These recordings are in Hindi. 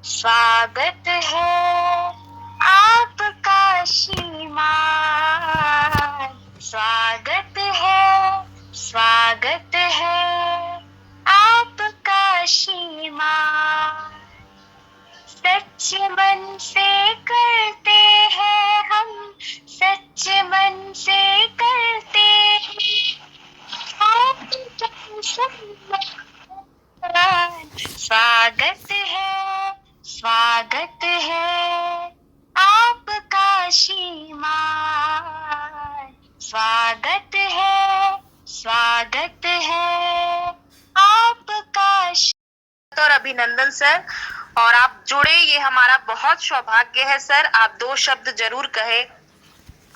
स्वागत है आपका श्रीमान, स्वागत है आपका श्रीमान। सच्चे मन से करते हैं हम, सच्चे मन से करते हैं आपका सम्मान। स्वागत है आपका श्रीमान। स्वागत है आपका। और अभिनंदन सर, और आप जुड़े, ये हमारा बहुत सौभाग्य है सर। आप 2 शब्द जरूर कहे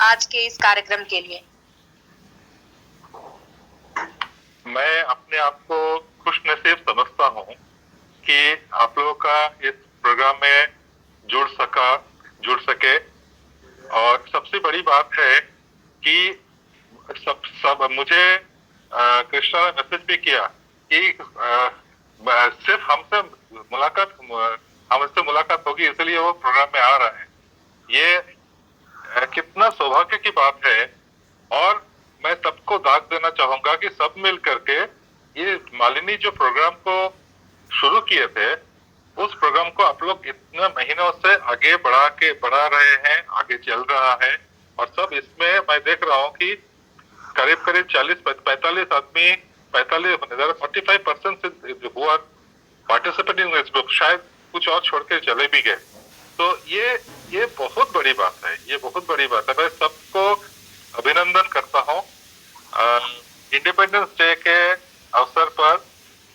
आज के इस कार्यक्रम के लिए। मैं अपने आप को खुशनसीब समझता हूँ कि आप लोगों का इस प्रोग्राम में जुड़ सके। और सबसे बड़ी बात है कि सब मुझे कृष्णा ने मैसेज भी किया कि सिर्फ हमसे मुलाकात होगी, इसलिए वो प्रोग्राम में आ रहा है। ये कितना सौभाग्य की बात है। और मैं सबको दाग देना चाहूंगा कि सब मिल करके ये मालिनी जो प्रोग्राम को शुरू किए थे, उस प्रोग्राम को आप लोग इतने महीनों से आगे बढ़ा रहे हैं, आगे चल रहा है। और सब इसमें मैं देख रहा हूँ कि करीब 40-45 आदमी, 45% से हुआ पार्टिसिपेटिंग इस ग्रुप, शायद कुछ और छोड़ के चले भी गए। तो ये बहुत बड़ी बात है, ये बहुत बड़ी बात है। मैं सबको अभिनंदन करता हूँ। इंडिपेंडेंस डे के अवसर पर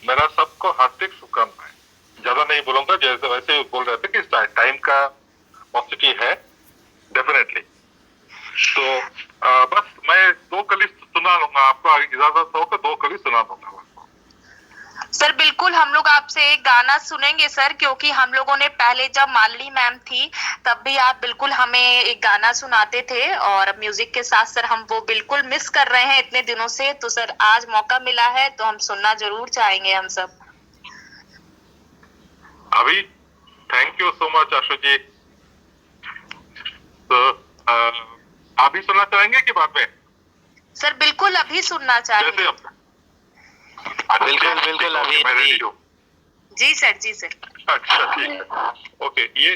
मेरा सबको हार्दिक शुभकामनाएं। ज्यादा नहीं बोलूंगा, जैसे वैसे बोल रहे थे कि टाइम का पॉसिटी है डेफिनेटली। तो बस मैं 2 कली सुना लूंगा, आपको इजाजत हो तो 2 कली सुना दूंगा सर। बिल्कुल, हम लोग आपसे एक गाना सुनेंगे सर, क्योंकि हम लोगों ने पहले जब मालिनी मैम थी तब भी आप बिल्कुल हमें एक गाना सुनाते थे, और म्यूजिक के साथ सर हम वो बिल्कुल मिस कर रहे हैं इतने दिनों से। तो सर आज मौका मिला है तो हम सुनना जरूर चाहेंगे हम सब। अभी थैंक यू सो मच आशु जी। तो अभी सुनना चाहेंगे कि बाद में? सर बिल्कुल अभी सुनना चाहेंगे। बिल्कुल अभी मैं रेडी हूँ। जी सर, जी सर। अच्छा ठीक है, ओके। ये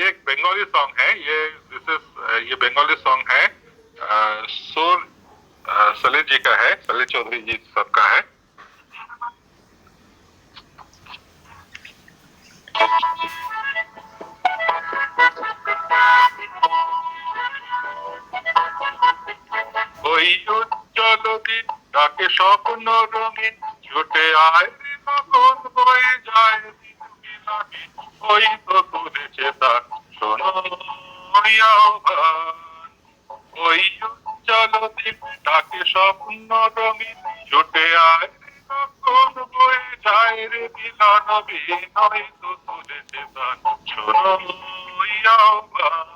एक बंगाली सॉन्ग है। ये बंगाली सॉन्ग है, सुर सलील जी का है, सलील चौधरी जी सबका है। ওই উজ্জ্বল দিন ডাকে স্বপ্ন রঙিন, ছুটে আয় মগন বয়ে যায় দিন। ওই তো তুলেছে তার শোনো আহ্বান। ওই উজ্জ্বল দিন ডাকে স্বপ্ন রঙিন, ছুটে আয় মগন বয়ে যায় রে মিলন বিন। ওই তো তুলেছে তার শোনো আহ্বান।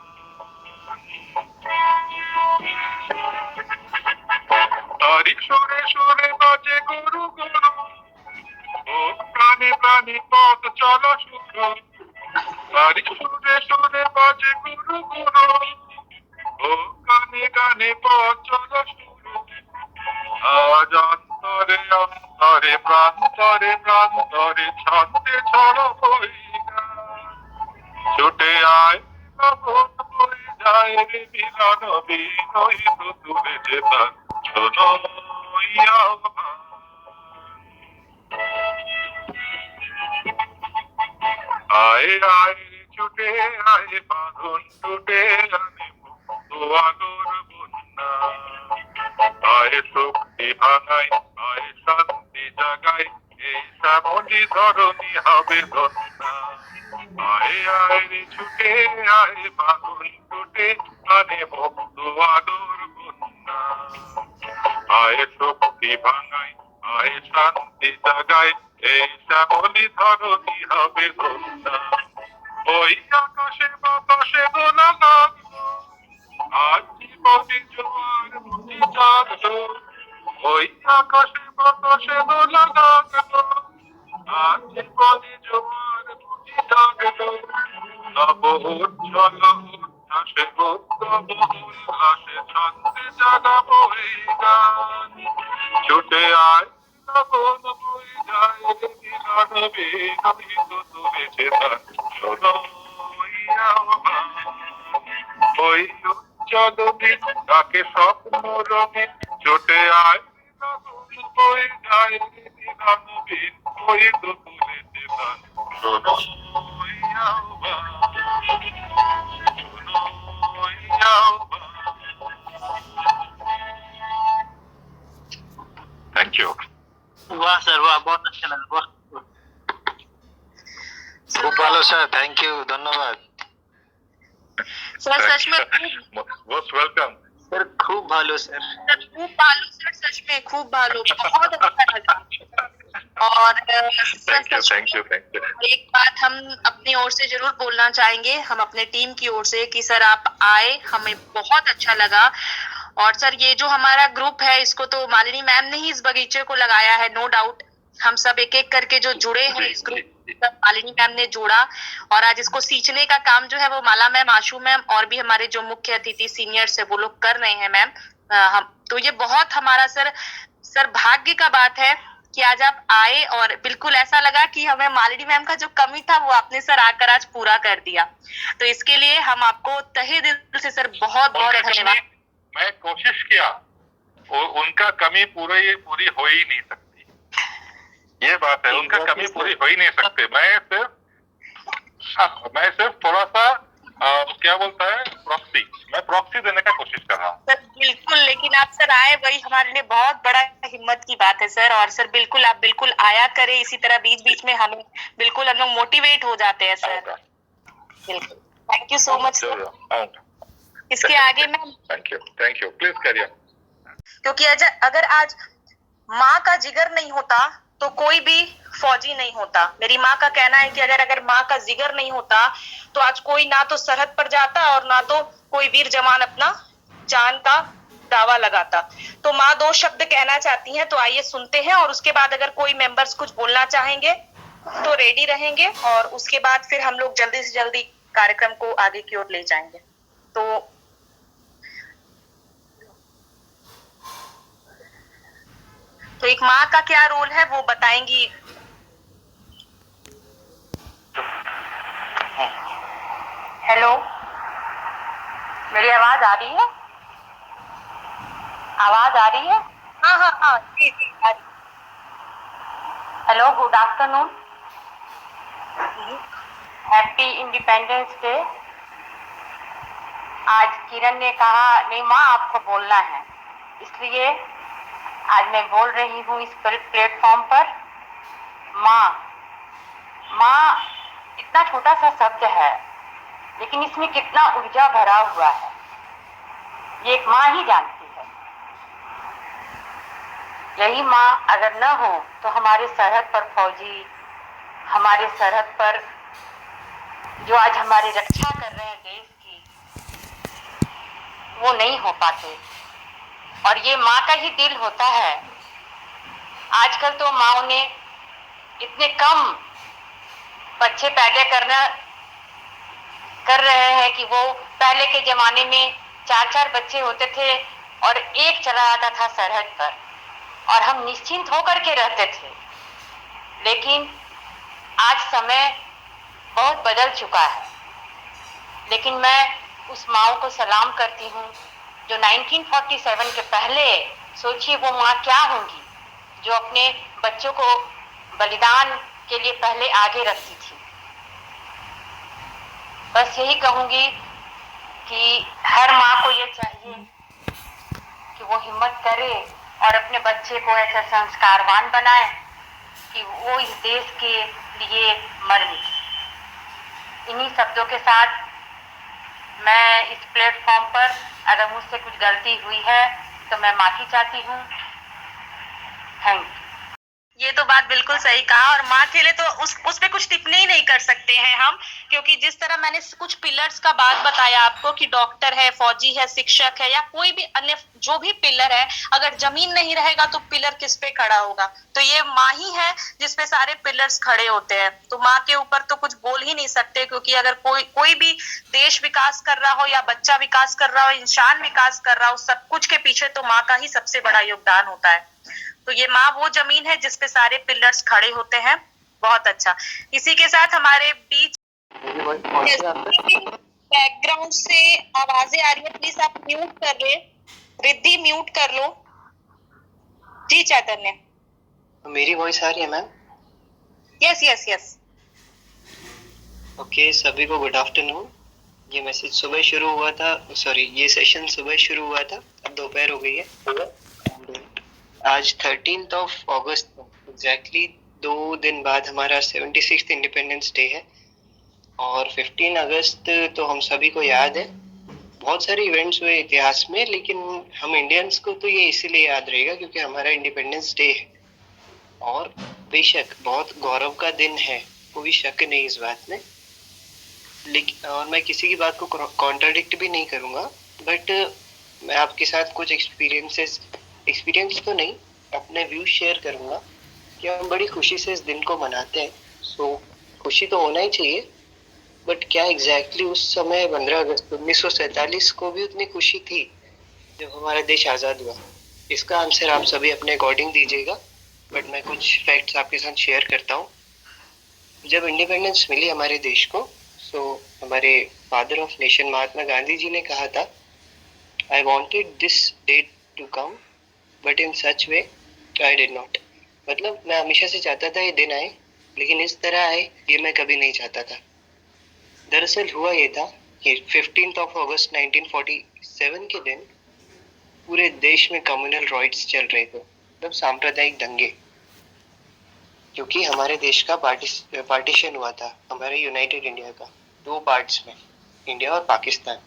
তারি সুরে সুরে বাজে গুরু গুরু, ও প্রাণে প্রাণে পথ চলো শুরু। তারি সুরে সুরে বাজে গুরু গুরু, ও গানে গানে পথ চলো শুরু। আজ অন্তরে অন্তরে প্রান্তরে প্রান্তরে ছন্দে ছড়ো বই গান। ছুটে আয় মগন বয়ে যায় রে মিলন বিন। ওই তো তুলেছে তার শোনো আহ্বান। আয় আয় ছুটে আয় বাঁধন টুটে আনে মুক্ত আলোর বন্যা। আয় শক্তি ভাঙাই, আয় শান্তি জাগাই, এই শ্যামলি ধরণী হবে ধন্যা। আয় আয় ছুটে আয় বাঁধন টুটে আনে মুক্ত আলোর বন্যা। আয় শক্তি ভাঙাই, আয় শান্তি জাগাই, এই শ্যামলি ধরণী হবে ধন্যা। ওই আকাশে বাতাসে দোলা লাগলো, আজ জীবনে জোয়ার বুঝি জাগলো। ওই আকাশে বাতাসে দোলা লাগলো, আজ জীবনে জোয়ার বুঝি জাগলো। নব উজ্জ্বল উচ্ছ্বাসে গৌতম উল্লাসে ছন্দে জাগাবো এই গান ছুটে আয় লগন বই যায় মিলন বিনোদিত তুলেছে তার শোনো ওই আহ্বান ওই উজ্জ্বল দিন তাকে স্বপ্ন রঙে ছুটে আয় লগন বই যায় মিলন বিনোদিত তুলেছে তার শোনো ওই আহ্বান শোনো ওই আহ্বান। Thank you. वाह सर वाह, बहुत अच्छा लगा, बहुत খুব ভালো স্যার, থ্যাংক ইউ, ধন্যবাদ। सर सच में मोस्ट वेलकम। सर खूब भालो सर। खूब भालो सर, सच में खूब भालो, बहुत अच्छा लगा। और thank you thank you thank you. एक बात हम अपनी ओर से जरूर बोलना चाहेंगे, हम अपने टीम की ओर से, कि सर आप आए, हमें बहुत अच्छा लगा। और सर ये जो हमारा ग्रुप है, इसको तो मालिनी मैम ने ही इस बगीचे को लगाया है, नो डाउट। हम सब एक एक करके जो जुड़े हैं इस ग्रुप, मालिनी मैम ने जोड़ा, और आज इसको सींचने का काम जो है वो माला मैम, आशु मैम और भी हमारे जो मुख्य अतिथि सीनियर्स है वो लोग कर रहे हैं मैम। हम तो ये बहुत हमारा सर भाग्य का बात है कि आज आप आए, और बिल्कुल ऐसा लगा कि हमें मालिनी मैम का जो कमी था वो आपने सर आकर आज पूरा कर दिया। तो इसके लिए हम आपको तहे दिल से सर बहुत बहुत धन्यवाद। मैं कोशिश किया, उनका कमी पूरी हो ही नहीं सकती, ये बात है, उनका कमी पूरी हो ही नहीं सकती। मैं सिर्फ थोड़ा सा क्या बोलता है मैं प्रॉक्सी देने का कोशिश कर रहा हूँ सर। बिल्कुल, लेकिन आप सर आए, वही हमारे लिए बहुत बड़ा हिम्मत की बात है सर। और सर बिल्कुल आप बिल्कुल आया करें, इसी तरह बीच बीच में हमें बिल्कुल हम लोग मोटिवेट हो जाते हैं सर। बिल्कुल, thank you so much sir. इसके आगे मैम थैंक यू प्लीज करिए। क्योंकि अगर आज माँ का जिगर नहीं होता तो कोई भी फौजी नहीं होता। मेरी माँ का कहना है कि अगर माँ का जिगर नहीं होता तो आज कोई ना तो सरहद पर जाता और ना तो कोई वीर जवान अपना जान का दावा लगाता। तो माँ दो शब्द कहना चाहती हैं, तो आइए सुनते हैं, और उसके बाद अगर कोई मेंबर्स कुछ बोलना चाहेंगे तो रेडी रहेंगे, और उसके बाद फिर हम लोग जल्दी से जल्दी कार्यक्रम को आगे की ओर ले जाएंगे। तो एक माँ का क्या रोल है वो बताएंगी। हेलो, मेरी आवाज आ रही है? आवाज आ रही है? हाँ हाँ हाँ, जी जी आ रही। Hello, good afternoon, happy independence day. आज किरण ने कहा नहीं माँ आपको बोलना है, इसलिए आज मैं बोल रही हूँ इस प्लेटफॉर्म पर। माँ, माँ इतना छोटा सा शब्द है, लेकिन इसमें कितना ऊर्जा भरा हुआ है, ये एक माँ ही जानती है। यही माँ अगर न हो तो हमारे सरहद पर फौजी, हमारे सरहद पर जो आज हमारी रक्षा कर रहे हैं देश की, वो नहीं हो पाते। और ये माँ का ही दिल होता है। आजकल तो माँओं ने इतने कम बच्चे पैदा कर रहे हैं कि वो पहले के जमाने में 4-4 बच्चे होते थे और एक चला आता था सरहद पर, और हम निश्चिंत होकर के रहते थे। लेकिन आज समय बहुत बदल चुका है। लेकिन मैं उस माँओं को सलाम करती हूँ जो 1947 के पहले, सोचिए वो माँ क्या होंगी जो अपने बच्चों को बलिदान के लिए पहले आगे रखती थी। बस यही कहूँगी कि हर माँ को ये चाहिए कि वो हिम्मत करे और अपने बच्चे को ऐसा संस्कारवान बनाए कि वो इस देश के लिए मर मिटे। इन्हीं शब्दों के साथ मैं इस प्लेटफॉर्म पर अगर मुझसे कुछ गलती हुई है तो मैं माफी चाहती हूँ। Thank you. ये तो बात बिल्कुल सही कहा, और माँ के लिए तो उस पे कुछ टिप्पणी ही नहीं कर सकते हैं हम, क्योंकि जिस तरह मैंने कुछ पिलर्स का बात बताया आपको कि डॉक्टर है, फौजी है, शिक्षक है, या कोई भी अन्य जो भी पिलर है, अगर जमीन नहीं रहेगा तो पिलर किस पे खड़ा होगा? तो ये माँ ही है जिसपे सारे पिलर्स खड़े होते हैं। तो माँ के ऊपर तो कुछ बोल ही नहीं सकते, क्योंकि अगर कोई भी देश विकास कर रहा हो या बच्चा विकास कर रहा हो, इंसान विकास कर रहा हो, सब कुछ के पीछे तो माँ का ही सबसे बड़ा योगदान होता है। तो ये माँ वो जमीन है जिसपे सारे पिलर्स खड़े होते हैं। बहुत अच्छा। इसी के साथ हमारे बीच बैकग्राउंड से आवाजें आ रही है, प्लीज आप म्यूट कर रहे। रिद्धि म्यूट कर लो। जी चैतन्य। मेरी वॉइस आ रही है ma'am? Yes yes yes. Okay, सभी को गुड आफ्टरनून। ये मैसेज सुबह शुरू हुआ था, सॉरी ये सेशन सुबह शुरू हुआ था, अब दोपहर हो गई है। आज 13 अगस्त एग्जैक्टली 2 दिन बाद हमारा 76th इंडिपेंडेंस डे है, और 15 अगस्त तो हम सभी को याद है। बहुत सारे इवेंट्स हुए इतिहास में, लेकिन हम इंडियंस को तो ये इसीलिए याद रहेगा क्योंकि हमारा इंडिपेंडेंस डे है, और बेशक बहुत गौरव का दिन है, कोई शक नहीं इस बात में। लेकिन और मैं किसी की बात को कॉन्ट्राडिक्ट भी नहीं करूँगा, बट मैं आपके साथ कुछ एक्सपीरियंस तो नहीं, अपने व्यूज शेयर करूँगा कि हम बड़ी खुशी से इस दिन को मनाते हैं। सो खुशी तो होना ही चाहिए, बट क्या एग्जैक्टली उस समय 15 अगस्त 1947 को भी उतनी खुशी थी जब हमारा देश आज़ाद हुआ? इसका आंसर आप सभी अपने अकॉर्डिंग दीजिएगा, बट मैं कुछ फैक्ट्स आपके साथ शेयर करता हूँ। जब इंडिपेंडेंस मिली हमारे देश को, सो हमारे father of nation Mahatma Gandhi ji ने कहा था, I wanted this date to come but in such way I did not. मतलब मैं हमेशा से चाहता था ये दिन आए, लेकिन इस तरह आए ये मैं कभी नहीं चाहता था। दरअसल हुआ ये था कि 15 अगस्त 1947 के दिन पूरे देश में कम्युनल राइट्स चल रहे थे, मतलब सांप्रदायिक दंगे, क्योंकि हमारे देश का पार्टीशन हुआ था, हमारे यूनाइटेड इंडिया का 2 पार्ट्स में, इंडिया और पाकिस्तान।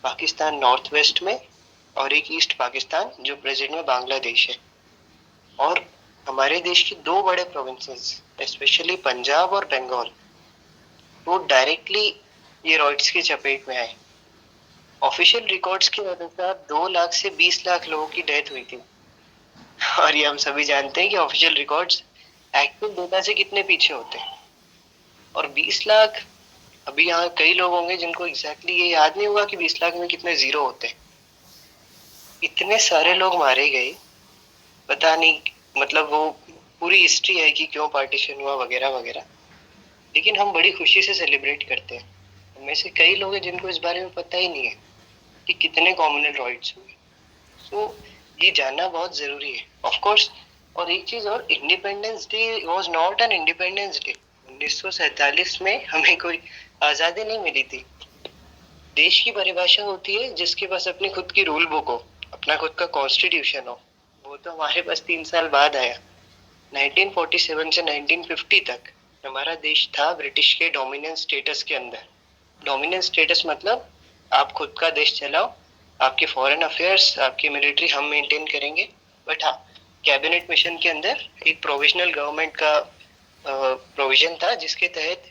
पाकिस्तान नॉर्थ वेस्ट में और एक ईस्ट पाकिस्तान जो प्रेजेंट में बांग्लादेश है। और हमारे देश की 2 बड़े प्रोविंसेस, स्पेशली पंजाब और बंगाल, वो डायरेक्टली ये राइट्स की चपेट में आए। ऑफिशियल रिकॉर्ड्स के अनुसार 2 लाख से 20 लाख लोगों की डेथ हुई थी, और ये हम सभी जानते हैं कि ऑफिशियल रिकॉर्ड्स एक्चुअल डेटा से कितने पीछे होते हैं। और 20 लाख, अभी यहाँ कई लोग होंगे जिनको एग्जैक्टली ये याद नहीं होगा कि 20 लाख में कितने जीरो होते हैं। इतने सारे लोग मारे गए, पता नहीं, मतलब वो पूरी हिस्ट्री है कि क्यों पार्टीशन हुआ वगैरह वगैरह, लेकिन हम बड़ी खुशी से सेलिब्रेट करते हैं। उनमें से कई लोग हैं जिनको इस बारे में पता ही नहीं है कि कितने कॉमनल राइट्स हुए। सो ये जानना बहुत जरूरी है, ऑफ कोर्स। और एक चीज और, independence day was not an independence day. 1947 में हमें कोई आजादी नहीं मिली थी। देश की परिभाषा होती है जिसके पास अपनी खुद की रूल बुक हो, अपना खुद का कॉन्स्टिट्यूशन हो। वो तो हमारे पास 3 साल बाद आया। 1947 से 1950 तक हमारा देश था ब्रिटिश के डोमिनेंस स्टेटस के अंदर। डोमिनेंस स्टेटस मतलब आप खुद का देश चलाओ, आपके फॉरेन अफेयर्स, आपकी मिलिट्री हम मेंटेन करेंगे, बट हाँ, कैबिनेट मिशन के अंदर एक प्रोविजनल गवर्नमेंट का प्रोविजन था जिसके तहत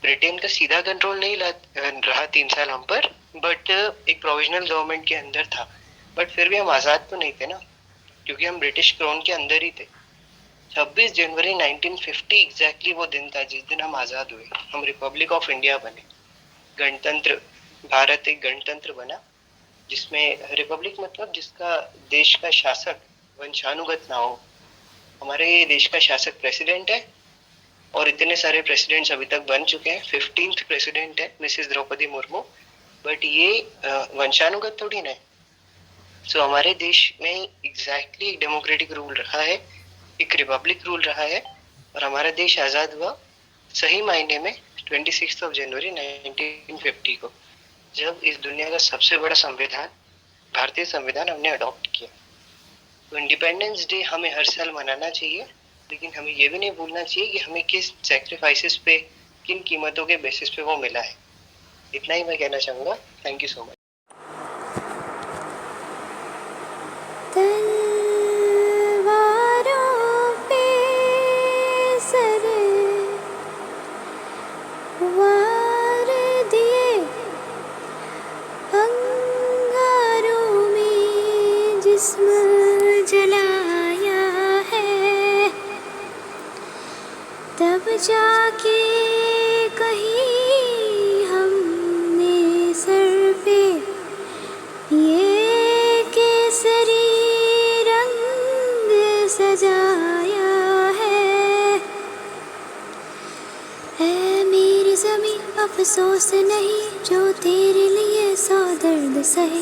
ब्रिटेन का सीधा कंट्रोल नहीं रहा 3 साल हम पर, बट एक प्रोविजनल गवर्नमेंट के अंदर था। बट फिर भी हम आज़ाद तो नहीं थे ना, क्योंकि हम ब्रिटिश क्राउन के अंदर ही थे। 26 जनवरी 1950 एग्जैक्टली वो दिन था जिस दिन हम आज़ाद हुए, हम रिपब्लिक ऑफ इंडिया बने, गणतंत्र, भारत एक गणतंत्र बना, जिसमें रिपब्लिक मतलब जिसका देश का शासक वंशानुगत ना हो। हमारे देश का शासक प्रेसिडेंट है, और इतने सारे प्रेसिडेंट्स अभी तक बन चुके हैं। 15th प्रेसिडेंट है मिसेस द्रौपदी मुर्मू, बट ये वंशानुगत थोड़ी ना है। सो हमारे देश में एग्जैक्टली एक डेमोक्रेटिक रूल रहा है, एक रिपब्लिक रूल रहा है, और हमारा देश आज़ाद हुआ सही मायने में 26 जनवरी 1950 को, जब इस दुनिया का सबसे बड़ा संविधान, भारतीय संविधान, हमने अडॉप्ट किया। तो इंडिपेंडेंस डे हमें हर साल मनाना चाहिए, लेकिन हमें ये भी नहीं भूलना चाहिए कि हमें किस सैक्रिफाइसेस पे, किन कीमतों के बेसिस पे वो मिला है। इतना ही मैं कहना चाहूँगा। Thank you so much. तलवारों पे कमी अफसोस नहीं, जो तेरे लिए सौ दर्द सहे।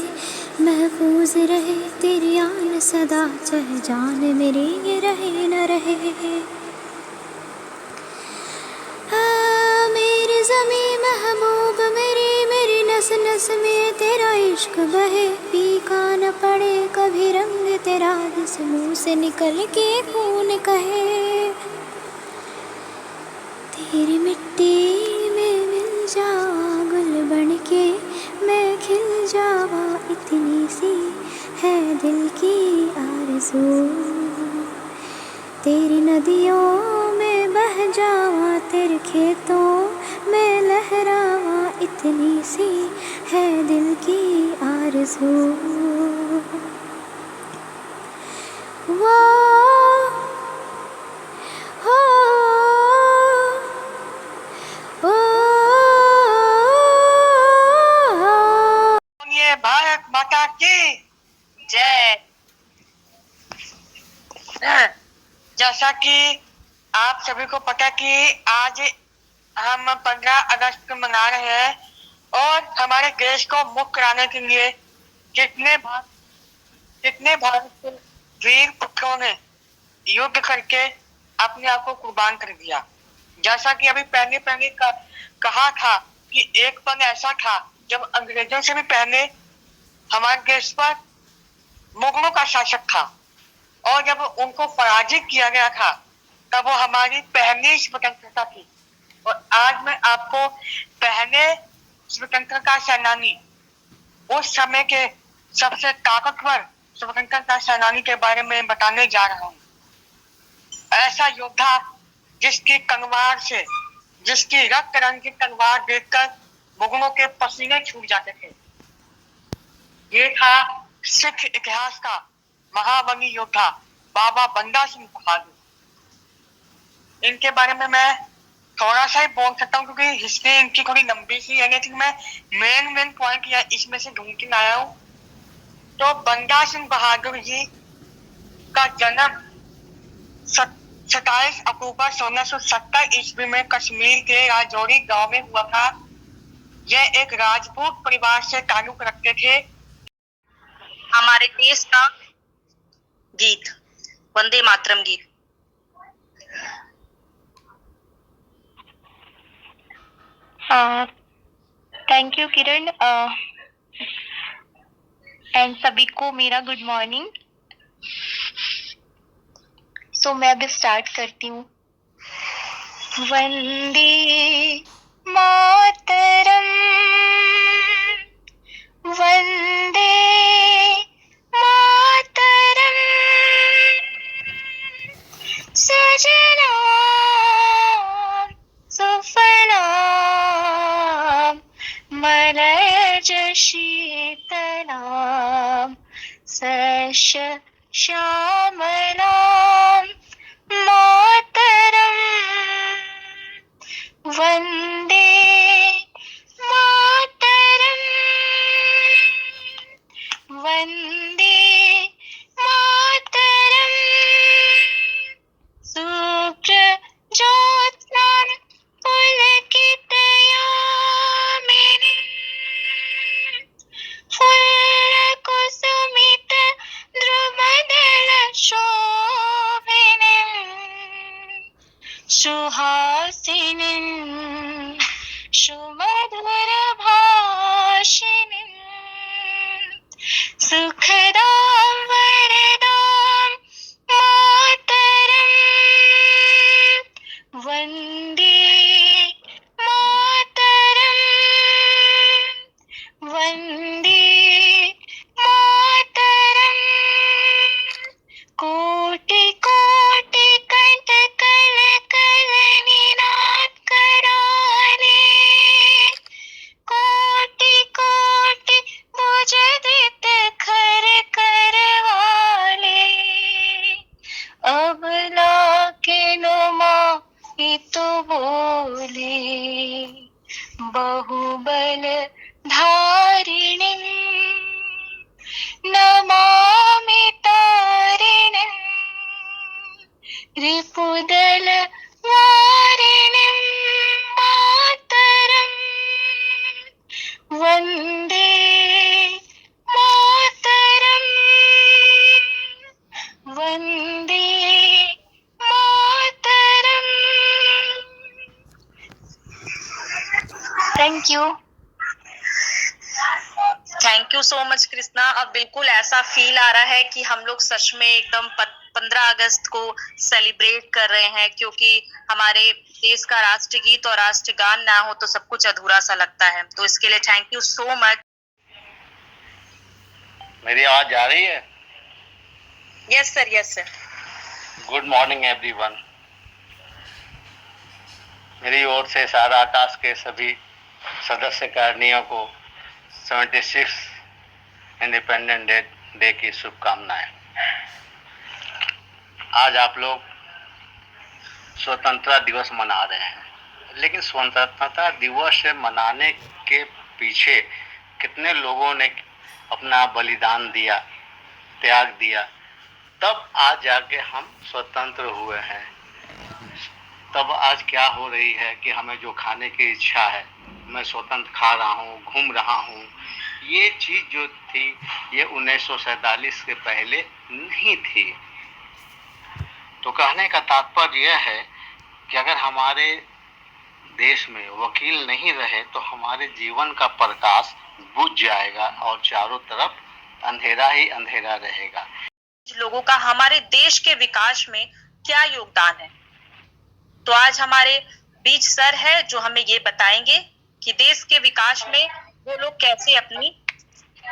महफूज रहे तेरी आन सदा, चाहे जान मेरी ये रहे न रहे। मेरी ज़मीं महबूब मेरी, मेरी नस नस में तेरा इश्क बहे। फीका न पड़े कभी रंग तेरा, जिस मुँह से निकल के खून कहे। तेरी मिट्टी में मिल जावा गुल बन के, मैं खिल जावा, इतनी सी है दिल की आरज़ू। तेरी नदियों में बह जावा, तेरे खेतों में लहरावा, इतनी सी है दिल की आरज़ू। वो हो ओ ये भारत माता की जय। जैसा कि आप सभी को पता कि आज हम 15 अगस्त मना रहे हैं और हमारे देश को मुक्त कराने के लिए कितने भारत के वीर पुत्रों ने युद्ध करके अपने आप को कुर्बान कर दिया। जैसा कि अभी पहले कहा था कि एक पल ऐसा था जब अंग्रेजों से भी पहले हमारे देश पर मुगलों का शासक था और जब उनको पराजित किया गया था तब वो हमारी पहली स्वतंत्रता थी। और आज मैं आपको पहले स्वतंत्रता सेनानी, उस समय के सबसे ताकतवर स्वतंत्रता सेनानी के बारे में बताने जा रहा हूँ। ऐसा योद्धा जिसकी तलवार से, जिसकी रक्त रंजित तलवार देखकर मुगलों के पसीने छूट जाते थे। ये था सिख इतिहास का महाबली योद्धा बाबा बंदा सिंह बहादुर। इनके बारे में मैं थोड़ा सा ही बोल सकता हूँ क्योंकि हिस्ट्री इनकी थोड़ी लंबी सी है, लेकिन मैं मेन पॉइंट या इसमें से ढूंढ के लाया हूँ। तो बंदा सिंह बहादुर जी का जन्म 27 अक्टूबर 1670 ईस्वी में कश्मीर के राजौरी गांव में हुआ था। यह एक राजपूत परिवार से ताल्लुक रखते थे। हमारे देश का गीत, वंदे मातरम गीत। थैंक यू किरण एंड सभी को मेरा गुड मॉर्निंग। सो मैं अभी स्टार्ट करती हूँ। वंदे मातरम, वंदे मातरम, सजनाम सुफलाम मलयज शीतलाम सस्य श्यामलाम मातरम। वंदे मातरम, वंदे मातरम, शुक्र ज्योत्स्नान पुलकितयामिनीं, फुल्लकुसुमित द्रुमदल शोभिनीं, सुहासिनीं सुमधुर भाषिणीं, सुखदां वरदां मातरम्। वंदे मातरम्, वंदे मातरम्, कोटि कोटि कंठ कल कल निनाद कराले, कोटि कोटि भुज दित खर करवाले, अबला के नुमा ही तो बोले, बहुबल धारिणी नमामि तारिणी, रिपुदल वारिणी मातरम्। Thank you. Thank you so much Krishna. अब बिल्कुल ऐसा फील आ रहा है कि हम लोग सच में एकदम 15 अगस्त को सेलिब्रेट कर रहे हैं, क्योंकि हमारे देश का राष्ट्रगीत और राष्ट्रगान ना हो तो सब कुछ अधूरा सा लगता है। तो इसके लिए थैंक यू सो मच। मेरी आवाज जा रही है? Yes sir, yes sir. Good morning everyone. मेरी ओर से सारा आकाश के सभी सदस्य कारणियों को 76 इंडिपेंडेंट डे की शुभकामनाएं। आज आप लोग स्वतंत्रता दिवस मना रहे हैं, लेकिन स्वतंत्रता दिवस मनाने के पीछे कितने लोगों ने अपना बलिदान दिया, त्याग दिया, तब आज जाके हम स्वतंत्र हुए हैं। तब आज क्या हो रही है कि हमें जो खाने की इच्छा है, मैं स्वतंत्र खा रहा हूँ, घूम रहा हूँ। ये चीज जो थी ये 1947 के पहले नहीं थी। तो कहने का तात्पर्य यह है कि अगर हमारे देश में वकील नहीं रहे तो हमारे जीवन का प्रकाश बुझ जाएगा और चारों तरफ अंधेरा ही अंधेरा रहेगा। लोगों का हमारे देश के विकास में क्या योगदान है, तो आज हमारे बीच सर है जो हमें ये बताएंगे कि देश के विकास में वो लोग कैसे अपनी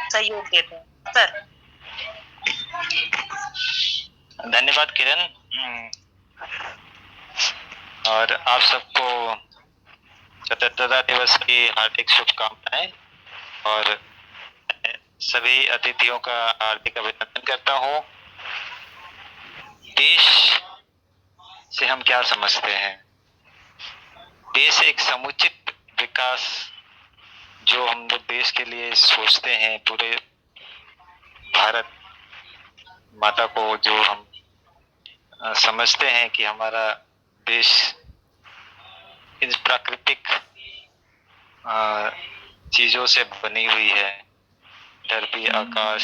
सहयोग देते हैं। सर। धन्यवाद किरण। और आप सबको स्वतंत्रता दिवस की हार्दिक शुभकामनाएं और सभी अतिथियों का हार्दिक अभिनंदन करता हूं। देश से हम क्या समझते हैं? देश एक समुचित विकास जो हम लोग देश के लिए सोचते हैं, पूरे भारत माता को जो हम समझते हैं कि हमारा देश इन प्राकृतिक चीजों से बनी हुई है, धरती, आकाश,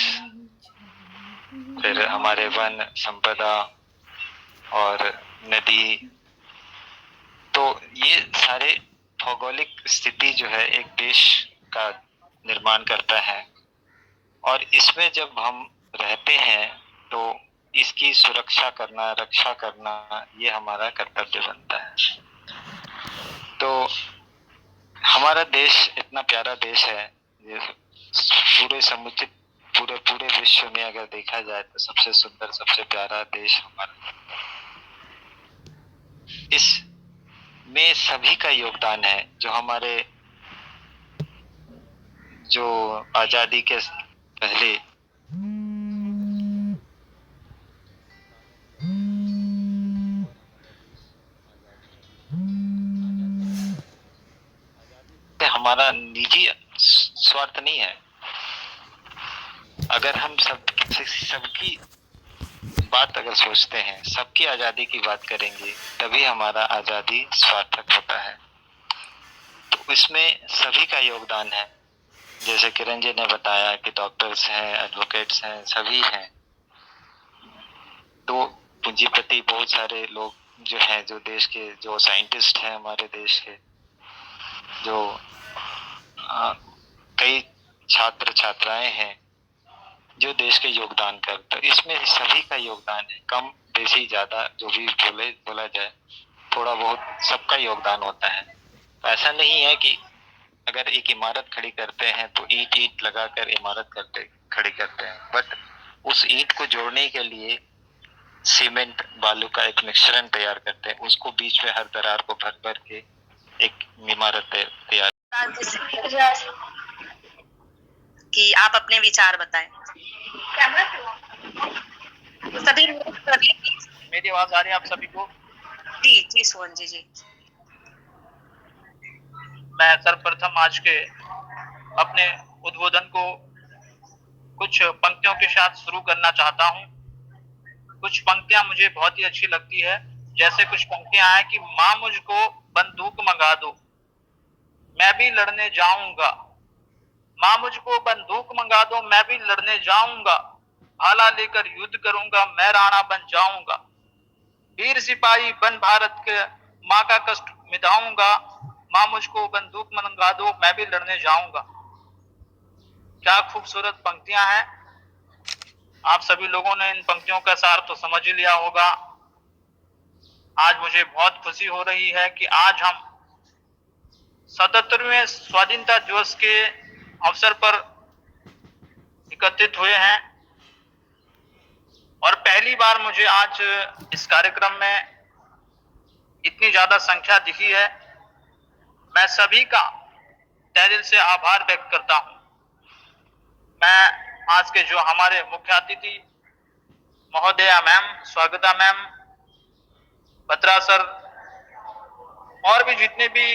फिर हमारे वन संपदा और नदी। तो ये सारे भौगोलिक स्थिति जो है एक देश का निर्माण करता है, और इसमें जब हम रहते हैं तो इसकी सुरक्षा करना, रक्षा करना, ये हमारा कर्तव्य बनता है। तो हमारा देश इतना प्यारा देश है, पूरे समुचित पूरे विश्व में अगर देखा जाए तो सबसे सुंदर, सबसे प्यारा देश हमारा। इस में सभी का योगदान है, जो हमारे जो आजादी के पहले हमारा निजी स्वार्थ नहीं है। अगर हम सबकी बात अगर सोचते हैं, सबकी आजादी की बात करेंगे, तभी हमारा आजादी सार्थक होता है। तो इसमें सभी का योगदान है। जैसे किरण जी ने बताया कि डॉक्टर्स हैं, एडवोकेट्स हैं, सभी हैं। तो पूंजीपति बहुत सारे लोग जो हैं, जो देश के जो साइंटिस्ट हैं, हमारे देश के जो कई छात्र छात्राएं हैं जो देश के योगदान करते हैं। इसमें सभी का योगदान है, कम बेशी ज्यादा जो भी बोला जाए, थोड़ा बहुत सबका योगदान होता है। ऐसा नहीं है कि अगर एक इमारत खड़ी करते हैं तो ईंट लगाकर इमारत खड़ी करते हैं, बट उस ईंट को जोड़ने के लिए सीमेंट बालू का एक मिश्रण तैयार करते हैं, उसको बीच में हर दरार को भर के एक इमारत तैयार। कि आप अपने विचार बताएं। सभी मेरी आवाज आ रही है आप सभी को? जी जी सोहन जी। मैं सर्वप्रथम आज के अपने उद्बोधन को कुछ पंक्तियों के साथ शुरू करना चाहता हूँ। कुछ पंक्तियां मुझे बहुत ही अच्छी लगती है। जैसे कुछ पंक्तियां हैं कि माँ मुझको बंदूक मंगा दो, मैं भी लड़ने जाऊंगा। माँ मुझको बंदूक मंगा दो, मैं भी लड़ने जाऊंगा। भाला लेकर युद्ध करूंगा, मैं राणा बन जाऊंगा। वीर सिपाही बन भारत के माँ का कष्ट मिटाऊंगा। माँ मुझको बंदूक मंगा दो, मैं भी लड़ने जाऊंगा। क्या खूबसूरत पंक्तियां हैं। आप सभी लोगों ने इन पंक्तियों का सार तो समझ ही लिया होगा। आज मुझे बहुत खुशी हो रही है कि आज हम 77वें स्वाधीनता दिवस के अवसर पर एकत्रित हुए हैं और पहली बार मुझे आज इस कार्यक्रम में इतनी ज्यादा संख्या दिखी है। मैं सभी का तहे दिल से आभार व्यक्त करता हूं। मैं आज के जो हमारे मुख्य अतिथि महोदया मैम, स्वागता मैम, बत्रा सर और भी जितने भी